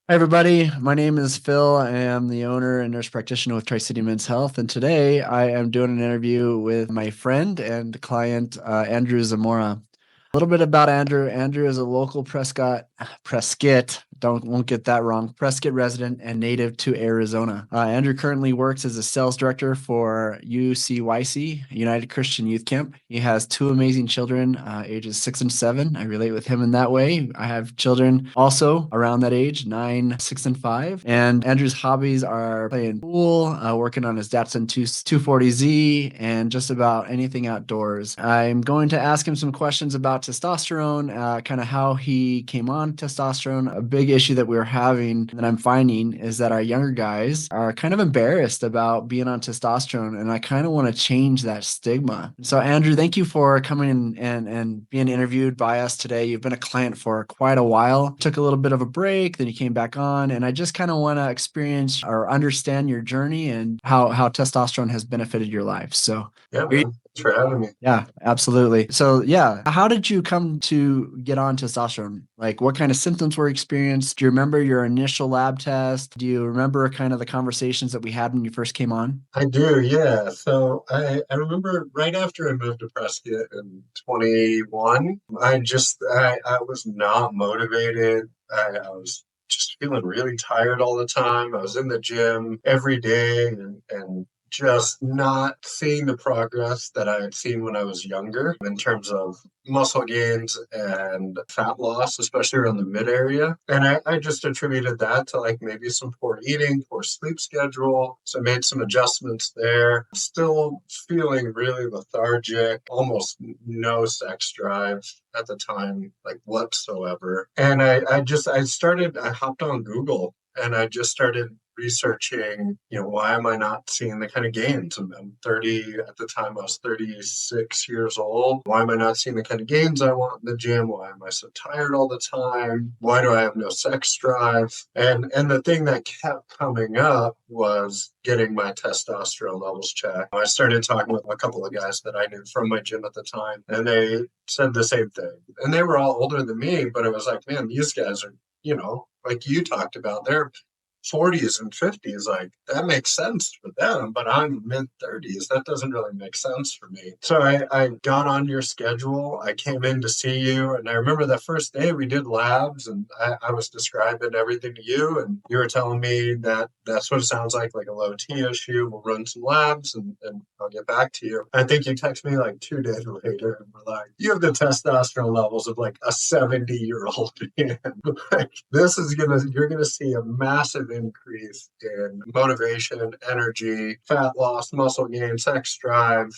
Hi, everybody. My name is Phil. I am the owner and nurse practitioner with Tri-City Men's Health. And today I am doing an interview with my friend and client, Andrew Zamora. A little bit about Andrew. Andrew is a local Prescott, won't get that wrong, Prescott resident and native to Arizona. Andrew currently works as a sales director for UCYC, United Christian Youth Camp. He has two amazing children, ages 6 and 7. I relate with him in that way. I have children also around that age, 9, 6, and 5. And Andrew's hobbies are playing pool, working on his Datsun 240Z, and just about anything outdoors. I'm going to ask him some questions about testosterone, kind of how he came on testosterone. A big issue that we're having that I'm finding is that our younger guys are kind of embarrassed about being on testosterone, and I kind of want to change that stigma. So, Andrew, thank you for coming in and being interviewed by us today. You've been a client for quite a while. Took a little bit of a break, then you came back on, and I just kind of want to experience or understand your journey and how testosterone has benefited your life. So, Yeah, man. Thanks for having me. yeah, absolutely. So, yeah, how did you come to get on testosterone? Like, what kind of symptoms were experienced? Do you remember your initial lab test? Do you remember kind of the conversations that we had when you first came on? I do, yeah. So I remember right after I moved to Prescott in 21, I was not motivated. I was just feeling really tired all the time. I was in the gym every day and just not seeing the progress that I had seen when I was younger in terms of muscle gains and fat loss, especially around the mid area. And I just attributed that to like maybe some poor eating, poor sleep schedule. So I made some adjustments there. Still feeling really lethargic, almost no sex drive at the time, like whatsoever. And I hopped on Google and I just started researching, why am I not seeing the kind of gains? I'm 30 at the time, I was 36 years old. Why am I not seeing the kind of gains I want in the gym? Why am I so tired all the time? Why do I have no sex drive? And the thing that kept coming up was getting my testosterone levels checked. I started talking with a couple of guys that I knew from my gym at the time, and they said the same thing. And they were all older than me, but it was like, man, these guys are, like you talked about, they're 40s and 50s, like that makes sense for them, but I'm mid 30s. That doesn't really make sense for me. So I got on your schedule. I came in to see you, and I remember the first day we did labs, and I was describing everything to you, and you were telling me that that's what it sounds like a low T issue. We'll run some labs, and I'll get back to you. I think you text me like 2 days later, and we're like, you have the testosterone levels of like a 70-year-old man. Like, you're gonna see a massive increase in motivation, energy, fat loss, muscle gain, sex drive.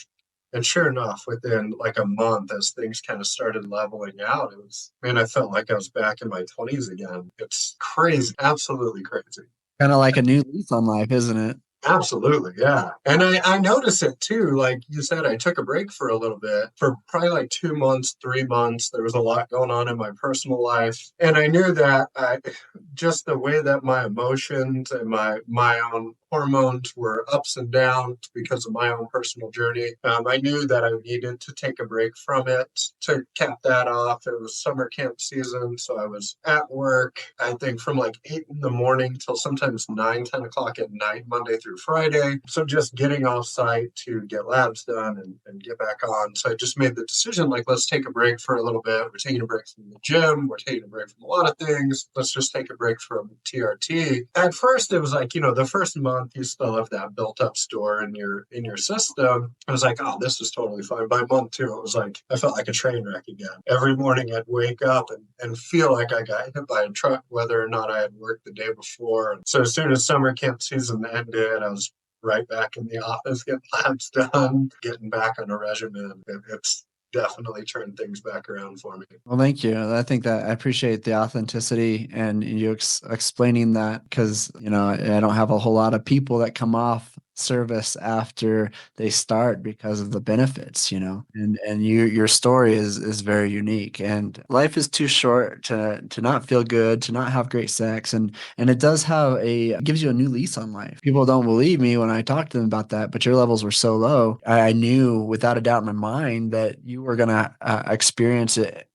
And sure enough, within like a month, as things kind of started leveling out, man, I felt like I was back in my 20s again. It's crazy, absolutely crazy. Kind of like a new lease on life, isn't it? Absolutely, yeah. And I notice it too. Like you said, I took a break for a little bit, for probably like 2 months, 3 months. There was a lot going on in my personal life. And I knew that just the way that my emotions and my own hormones were ups and downs because of my own personal journey. I knew that I needed to take a break from it to cap that off. It was summer camp season, so I was at work, I think from like 8 in the morning till sometimes 9, 10 o'clock at night, Monday through Friday. So just getting off site to get labs done and get back on. So I just made the decision, like, let's take a break for a little bit. We're taking a break from the gym. We're taking a break from a lot of things. Let's just take a break from TRT. At first, it was like, the first month you still have that built up store in your system. I was like, oh, this is totally fine. By month two, it was like I felt like a train wreck again. Every morning I'd wake up and feel like I got hit by a truck, whether or not I had worked the day before. And so as soon as summer camp season ended, I was right back in the office, getting labs done, getting back on a regimen. It's definitely turned things back around for me. Well, thank you. I think that I appreciate the authenticity and you explaining that because, I don't have a whole lot of people that come off service after they start because of the benefits, and your story is very unique, and life is too short to not feel good, to not have great sex, and it does gives you a new lease on life. People don't believe me when I talk to them about that, but your levels were so low. I knew without a doubt in my mind that you were gonna experience it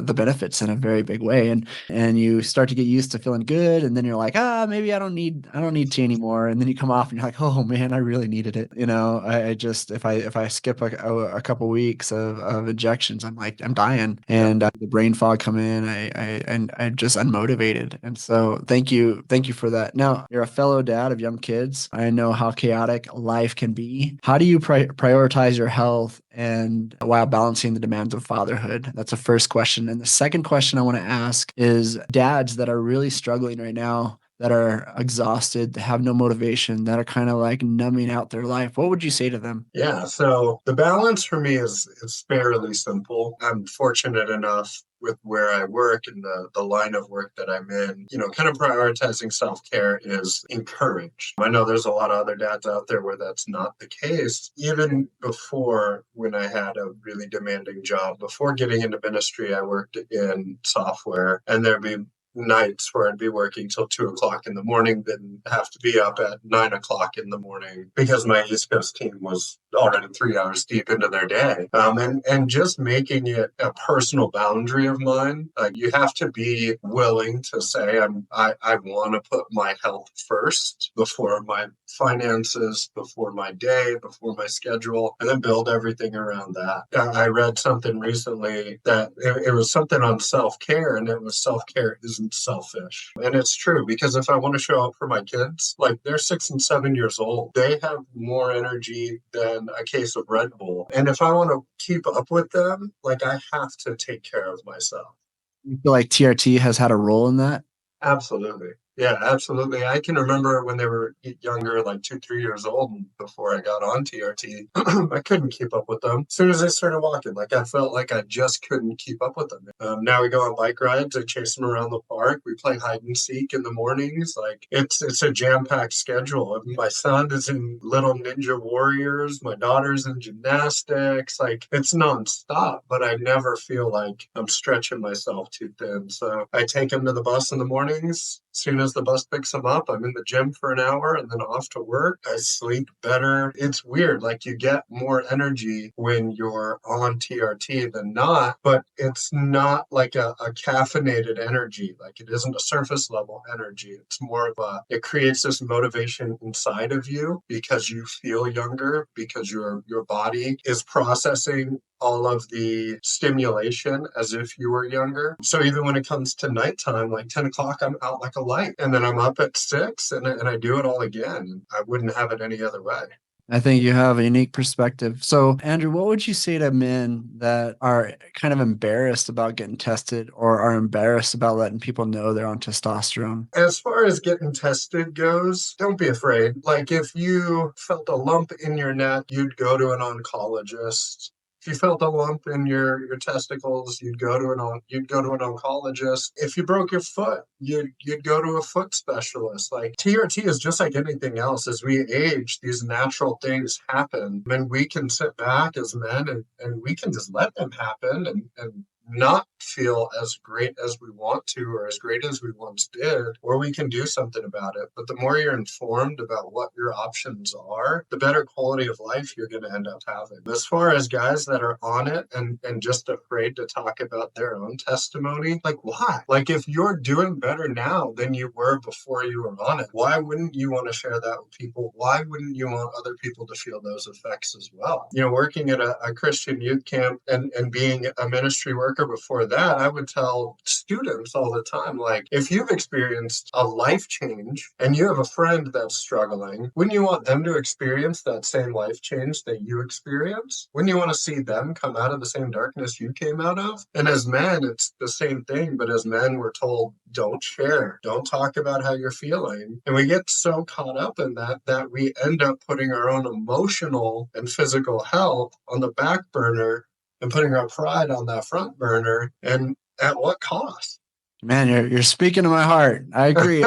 the benefits in a very big way, and you start to get used to feeling good, and then you're like, maybe I don't need tea anymore, and then you come off and you're like, oh man, I really needed it. I just if I skip a couple weeks of injections, I'm like I'm dying, Yeah. and the brain fog come in, and I'm just unmotivated, and so thank you for that. Now you're a fellow dad of young kids. I know how chaotic life can be. How do you prioritize your health and while balancing the demands of fatherhood? That's the first question. And the second question I want to ask is dads that are really struggling right now, that are exhausted, that have no motivation, that are kind of like numbing out their life. What would you say to them? Yeah, so the balance for me is fairly simple. I'm fortunate enough with where I work and the line of work that I'm in, kind of prioritizing self-care is encouraged. I know there's a lot of other dads out there where that's not the case. Even before, when I had a really demanding job, before getting into ministry, I worked in software, and there'd be nights where I'd be working till 2 o'clock in the morning, then have to be up at 9 o'clock in the morning because my East Coast team was already 3 hours deep into their day. And just making it a personal boundary of mine. You have to be willing to say, I want to put my health first before my finances, before my day, before my schedule, and then build everything around that. I read something recently that it was something on self-care, and it was self-care isn't selfish. And it's true, because if I want to show up for my kids, like they're 6 and 7 years old, they have more energy than a case of Red Bull. And if I want to keep up with them, like I have to take care of myself. You feel like TRT has had a role in that? Absolutely. Yeah, absolutely. I can remember when they were younger, like 2, 3 years old, and before I got on TRT, I couldn't keep up with them. As soon as they started walking, like I felt like I just couldn't keep up with them. Now we go on bike rides. I chase them around the park. We play hide and seek in the mornings. Like it's a jam-packed schedule. My son is in Little Ninja Warriors. My daughter's in gymnastics. Like it's nonstop, but I never feel like I'm stretching myself too thin. So I take him to the bus in the mornings. As soon as the bus picks him up, I'm in the gym for an hour and then off to work. I sleep better. It's weird. Like you get more energy when you're on TRT than not, but it's not like a caffeinated energy. Like it isn't a surface level energy. It's more of it creates this motivation inside of you because you feel younger, because your body is processing all of the stimulation as if you were younger. So even when it comes to nighttime, like 10 o'clock, I'm out like a light. And then I'm up at 6 and I do it all again. I wouldn't have it any other way. I think you have a unique perspective. So, Andrew, what would you say to men that are kind of embarrassed about getting tested or are embarrassed about letting people know they're on testosterone? As far as getting tested goes, don't be afraid. Like if you felt a lump in your neck, you'd go to an oncologist. If you felt a lump in your testicles, you'd go to an oncologist. If you broke your foot, you'd go to a foot specialist. Like TRT is just like anything else. As we age, these natural things happen, and we can sit back as men and we can just let them happen and not feel as great as we want to or as great as we once did, or we can do something about it. But the more you're informed about what your options are, the better quality of life you're going to end up having. As far as guys that are on it and just afraid to talk about their own testimony, like why? Like if you're doing better now than you were before you were on it, why wouldn't you want to share that with people? Why wouldn't you want other people to feel those effects as well? Working at a Christian youth camp and being a ministry worker before that, I would tell students all the time, like, if you've experienced a life change and you have a friend that's struggling, wouldn't you want them to experience that same life change that you experience? Wouldn't you want to see them come out of the same darkness you came out of? And as men, it's the same thing, but as men, we're told, don't share, don't talk about how you're feeling. And we get so caught up in that we end up putting our own emotional and physical health on the back burner and putting our pride on that front burner, and at what cost? Man, you're speaking to my heart. I agree.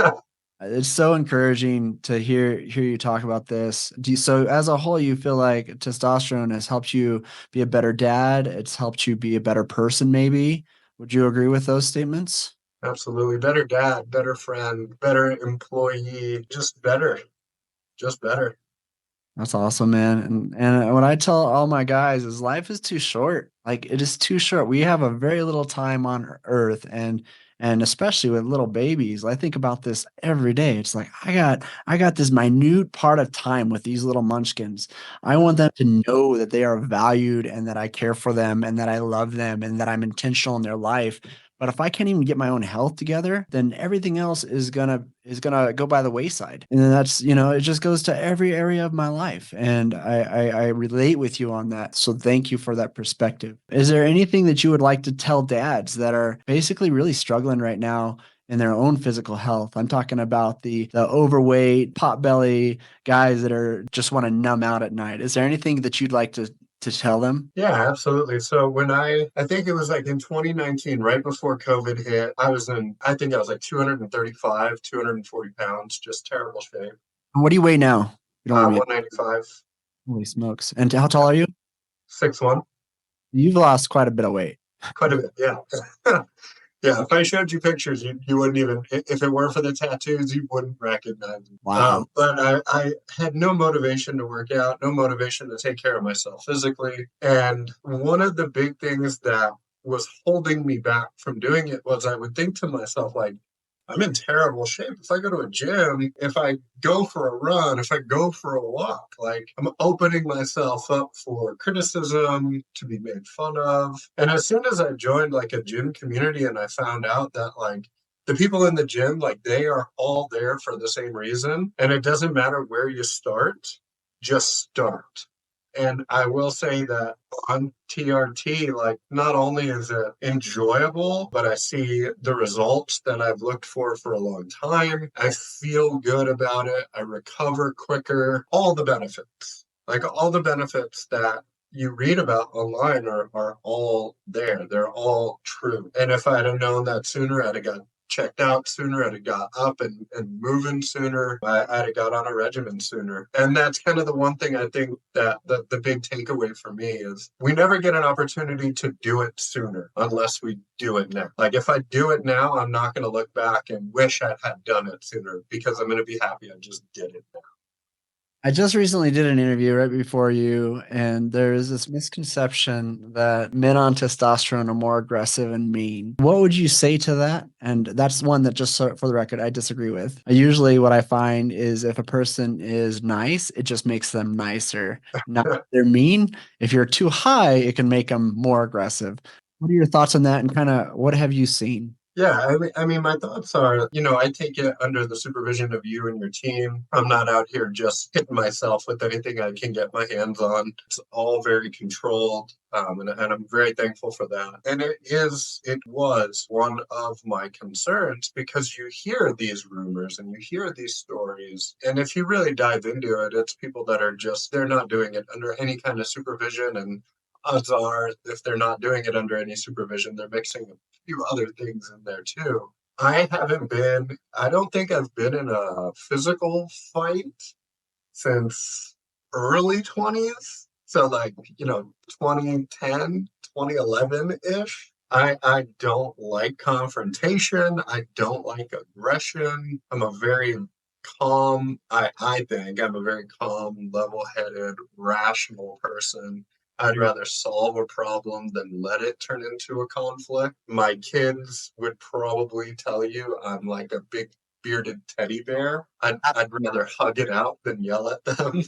It's so encouraging to hear you talk about this. So as a whole, you feel like testosterone has helped you be a better dad. It's helped you be a better person, maybe. Would you agree with those statements? Absolutely. Better dad, better friend, better employee, just better. That's awesome, man. And what I tell all my guys is life is too short. Like it is too short. We have a very little time on earth and especially with little babies. I think about this every day. It's like I got this minute part of time with these little munchkins. I want them to know that they are valued and that I care for them and that I love them and that I'm intentional in their life. But if I can't even get my own health together, then everything else is gonna go by the wayside. And then that's, it just goes to every area of my life. And I relate with you on that. So thank you for that perspective. Is there anything that you would like to tell dads that are basically really struggling right now in their own physical health? I'm talking about the overweight, pot belly guys that are just want to numb out at night. Is there anything that you'd like to tell them? Yeah, absolutely. So when I think it was like in 2019, right before COVID hit, I think I was like 235, 240 pounds, just terrible shape. What do you weigh now? You don't mind me. 195, Holy smokes. And how tall are you? 6'1", You've lost quite a bit of weight. quite a bit. Yeah. Yeah, if I showed you pictures, you wouldn't even, if it weren't for the tattoos, you wouldn't recognize me. Wow. But I had no motivation to work out, no motivation to take care of myself physically. And one of the big things that was holding me back from doing it was I would think to myself, like, I'm in terrible shape. If I go to a gym, if I go for a run, if I go for a walk, like I'm opening myself up for criticism, to be made fun of. And as soon as I joined like a gym community and I found out that like the people in the gym, like they are all there for the same reason. And it doesn't matter where you start, just start. And I will say that on TRT, like not only is it enjoyable, but I see the results that I've looked for a long time. I feel good about it. I recover quicker. All the benefits, like all the benefits that you read about online are all there. They're all true. And if I'd have known that sooner, I'd have got checked out sooner, I'd have got up and moving sooner, I'd have got on a regimen sooner. And that's kind of the one thing I think that the big takeaway for me is we never get an opportunity to do it sooner unless we do it now. Like if I do it now, I'm not going to look back and wish I had done it sooner because I'm going to be happy I just did it now. I just recently did an interview right before you, and there is this misconception that men on testosterone are more aggressive and mean. What would you say to that? And that's one that, just so, for the record, I disagree with. Usually, what I find is if a person is nice, it just makes them nicer. Not if they're mean. If you're too high, it can make them more aggressive. What are your thoughts on that? And kind of what have you seen? Yeah, I mean, my thoughts are, I take it under the supervision of you and your team. I'm not out here just hitting myself with anything I can get my hands on. It's all very controlled, and I'm very thankful for that. And it was one of my concerns because you hear these rumors and you hear these stories, and if you really dive into it, it's people that are just they're not doing it under any kind of supervision, and odds are, if they're not doing it under any supervision, they're mixing a few other things in there too. I don't think I've been in a physical fight since early 20s. So, like, 2010, 2011 ish. I don't like confrontation. I don't like aggression. I'm a very I think I'm a very calm, level headed, rational person. I'd rather solve a problem than let it turn into a conflict. My kids would probably tell you I'm like a big bearded teddy bear. I'd rather hug it out than yell at them.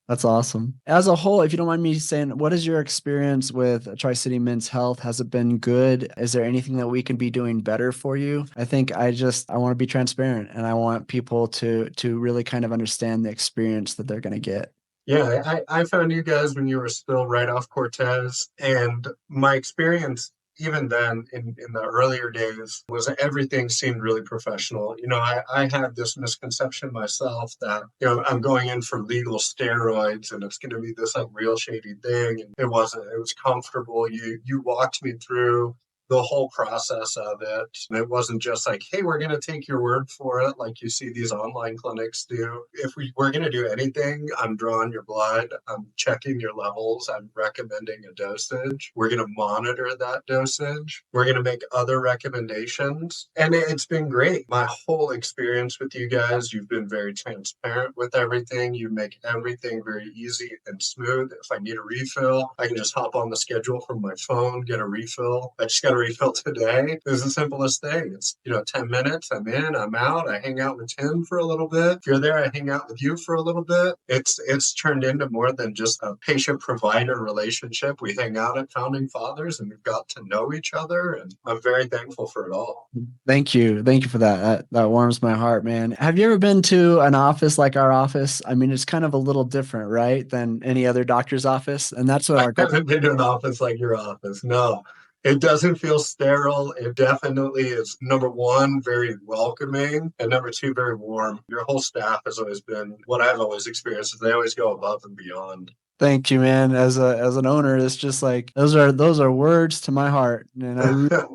That's awesome. As a whole, if you don't mind me saying, what is your experience with Tri-City Men's Health? Has it been good? Is there anything that we can be doing better for you? I think I want to be transparent and I want people to really kind of understand the experience that they're going to get. Yeah, I found you guys when you were still right off Cortez, and my experience even then in the earlier days was everything seemed really professional. I had this misconception myself that, I'm going in for legal steroids and it's going to be this like real shady thing. And it wasn't. It was comfortable. You walked me through the whole process of it. It wasn't just like, hey, we're going to take your word for it, like you see these online clinics do. If we're going to do anything, I'm drawing your blood, I'm checking your levels, I'm recommending a dosage. We're going to monitor that dosage. We're going to make other recommendations. And it's been great. My whole experience with you guys, you've been very transparent with everything. You make everything very easy and smooth. If I need a refill, I can just hop on the schedule from my phone, get a refill. I just got a refill today. It was the simplest thing. It's, 10 minutes, I'm in, I'm out. I hang out with Tim for a little bit. If you're there, I hang out with you for a little bit. It's turned into more than just a patient-provider relationship. We hang out at Founding Fathers and we've got to know each other, and I'm very thankful for it all. Thank you. Thank you for that. That warms my heart, man. Have you ever been to an office like our office? I mean, it's kind of a little different, right, than any other doctor's office. And that's what I our goal. haven't been to an office like your office. No, it doesn't feel sterile. It definitely is, number one, very welcoming, and number two, very warm. Your whole staff has always been what I've always experienced. Is they always go above and beyond. Thank you, man. As an owner, it's just like those are words to my heart. And I really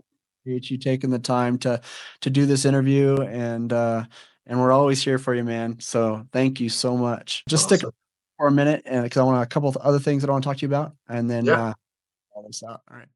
appreciate you taking the time to do this interview, and we're always here for you, man. So thank you so much. Just stick Awesome. for a minute, and because I want a couple of other things that I want to talk to you about, and then Yeah. all this out. All right.